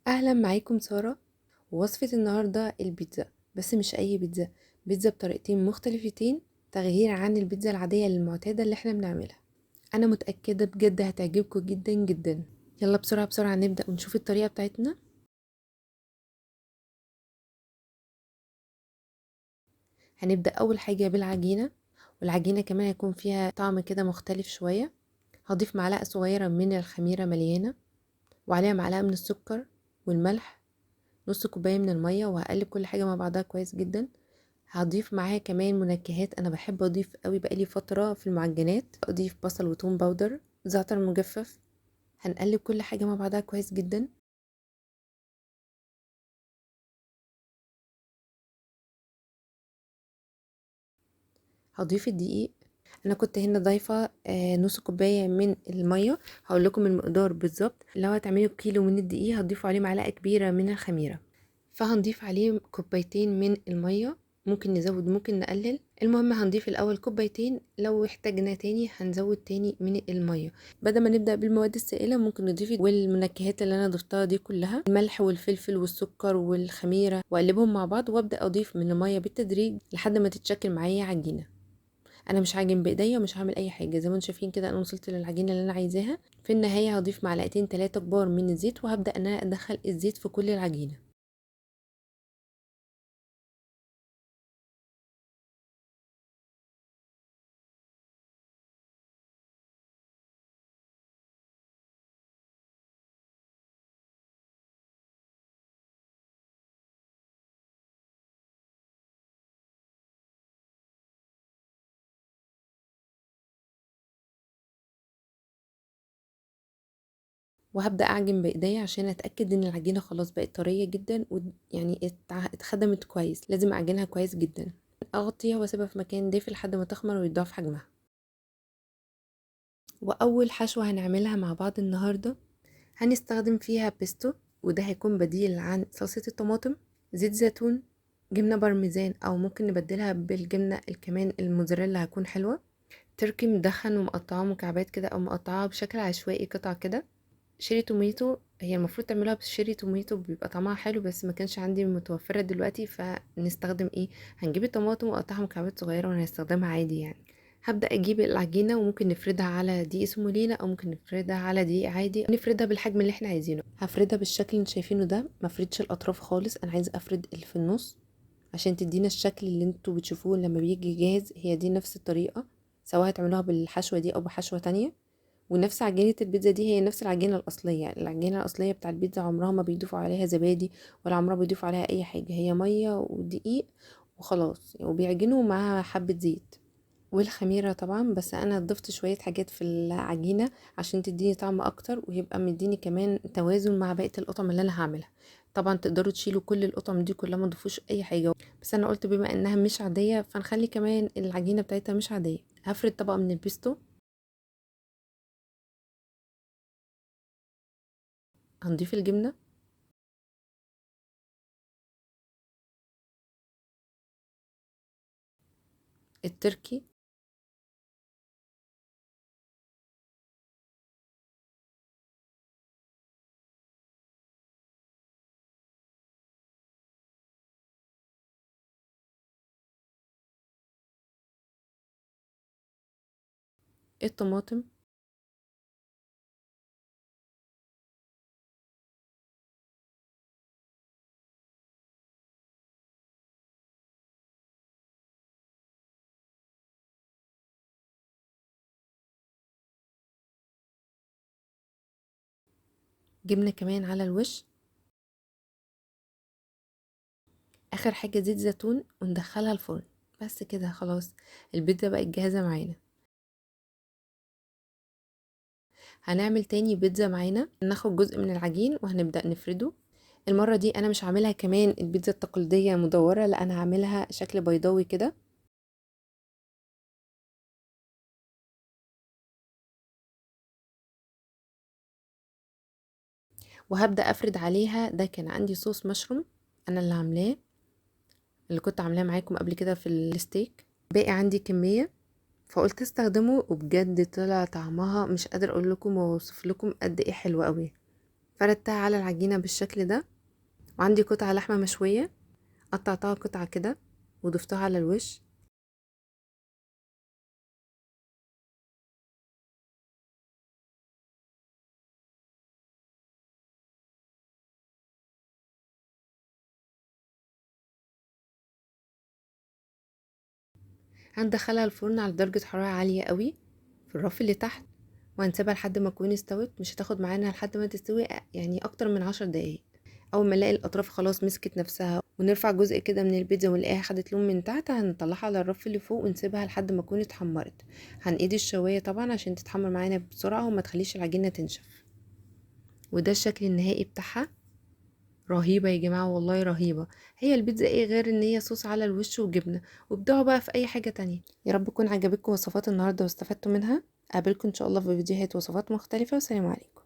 اهلا معاكم سارة. وصفة النهاردة البيتزا، بس مش اي بيتزا، بيتزا بطريقتين مختلفتين، تغيير عن البيتزا العادية المعتادة اللي احنا بنعملها. انا متأكدة بجد هتعجبكم جدا جدا. يلا بسرعة بسرعة نبدأ ونشوف الطريقة بتاعتنا. هنبدأ اول حاجة بالعجينة، والعجينة كمان هيكون فيها طعم كده مختلف شوية. هضيف معلقة صغيرة من الخميرة مليانة، وعليها معلقة من السكر والملح، نص كوباية من المية، وهقلب كل حاجة مع بعضها كويس جدا. هضيف معاها كمان منكهات، انا بحب اضيف قوي بقالي فتره في المعجنات، اضيف بصل وتوم باودر، زعتر مجفف. هنقلب كل حاجه مع بعضها كويس جدا. هضيف الدقيق. انا كنت هنا ضايفه نص كوبايه من الميه. هقول لكم المقدار بالظبط. لو هتعملوا كيلو من الدقيق هتضيفوا عليه معلقه كبيره من الخميره، فهنضيف عليه كوبايتين من المية. ممكن نزود ممكن نقلل، المهم هنضيف الاول كوبايتين، لو احتاجنا تاني هنزود تاني من المية. بدل ما نبدأ بالمواد السائلة ممكن نضيف والمنكهات اللي انا ضفتها دي كلها، الملح والفلفل والسكر والخميرة، واقلبهم مع بعض وابدأ اضيف من المية بالتدريج لحد ما تتشكل معايا عجينة. انا مش هعجن بايديا ومش هعمل اي حاجه، زي ما انتم شايفين كده انا وصلت للعجينه اللي انا عايزاها. في النهايه هضيف معلقتين 3 كبار من الزيت، وهبدا ان انا ادخل الزيت في كل العجينه. وهبدأ أعجن بإيديا عشان أتأكد إن العجينة خلاص بقت طرية جدا، يعني اتخدمت كويس. لازم أعجنها كويس جدا. أغطيها وأسيبها في مكان دافي لحد ما تخمر ويتضاعف حجمها. وأول حشوة هنعملها مع بعض النهاردة هنستخدم فيها بيستو، وده هيكون بديل عن صلصة الطماطم. زيت زيتون، جبنة بارميزان أو ممكن نبدلها بالجبنة كمان الموزاريلا هتكون حلوة. تركي مدخن ومقطعاه مكعبات كده أو مقطعاه بشكل عشوائي قطع كده. شيري توميتو، هي المفروض تعملوها بالشيري توميتو بيبقى طعمها حلو، بس ما كانش عندي متوفرة دلوقتي، فنستخدم ايه؟ هنجيب الطماطم ونقطعها مكعبات صغيرة وهنستخدمها عادي يعني. هبدأ اجيب العجينة وممكن نفردها على دقيق سمولينا او ممكن نفردها على دقيق عادي، نفردها بالحجم اللي احنا عايزينه. هفردها بالشكل اللي انتوا شايفينه ده، ما افردش الاطراف خالص، انا عايزه افرد اللي في النص عشان تدينا الشكل اللي انتوا بتشوفوه لما بيجي جاهز. هي دي نفس الطريقة، سواء هتعملوها بالحشوة دي او بحشوة تانية. ونفس عجينة البيتزا دي هي نفس العجينة الأصلية. العجينة الأصلية بتاع البيتزا عمرها ما بيضيفوا عليها زبادي، ولا عمرها بيضيفوا عليها أي حاجة، هي مية ودقيق وخلاص، وبيعجنوا معاها حبة زيت والخميرة طبعا. بس أنا ضفت شوية حاجات في العجينة عشان تديني طعم أكتر، ويبقى مديني كمان توازن مع بقية القطم اللي أنا هعملها. طبعا تقدروا تشيلوا كل القطم دي كلها، ما تضيفوش أي حاجة، بس أنا قلت بما إنها مش عادية فنخلي كمان العجينة بتاعتها مش عادية. هفرد طبقة من البيستو، هنضيف الجبنة التركي، الطماطم، جبنة كمان على الوش. اخر حاجة زيت زيتون وندخلها الفرن. بس كده خلاص، البيتزا بقت جاهزة معانا. هنعمل تاني بيتزا معانا، ناخد جزء من العجين وهنبدأ نفرده. المرة دي انا مش هعملها كمان البيتزا التقليدية مدورة، لا انا هعملها شكل بيضاوي كده. وهبدأ افرد عليها. ده كان عندي صوص مشروم انا اللي عاملاه، اللي كنت عاملاه معاكم قبل كده في الستيك. باقي عندي كمية فقلت استخدمه، وبجد طلع طعمها مش قادر اقول لكم واوصف لكم قد ايه حلو قوي. فردتها على العجينة بالشكل ده. وعندي قطعة لحمة مشوية قطعتها قطعة كده وضفتها على الوش. هندخلها الفرن على درجة حرارة عالية قوي في الرف اللي تحت، وهنسيبها لحد ما تكون استوت. مش هتاخد معانا لحد ما تستوي يعني اكتر من 10 دقايق. اول ما نلاقي الاطراف خلاص مسكت نفسها ونرفع جزء كده من البيتزا ونلاقيها خدت لون من تحت، هنطلعها على الرف اللي فوق ونسيبها لحد ما تكون اتحمرت. هنقيد الشوايه طبعا عشان تتحمر معانا بسرعه وما تخليش العجينه تنشف. وده الشكل النهائي بتاعها. رهيبه يا جماعه، والله رهيبه. هي البيتزا ايه غير ان هي صوص على الوش وجبنه، وابدعوا بقى في اي حاجه تانية. يا رب تكون عجبتكم وصفات النهارده واستفدتوا منها. اقابلكم ان شاء الله في فيديوهات وصفات مختلفه، والسلام عليكم.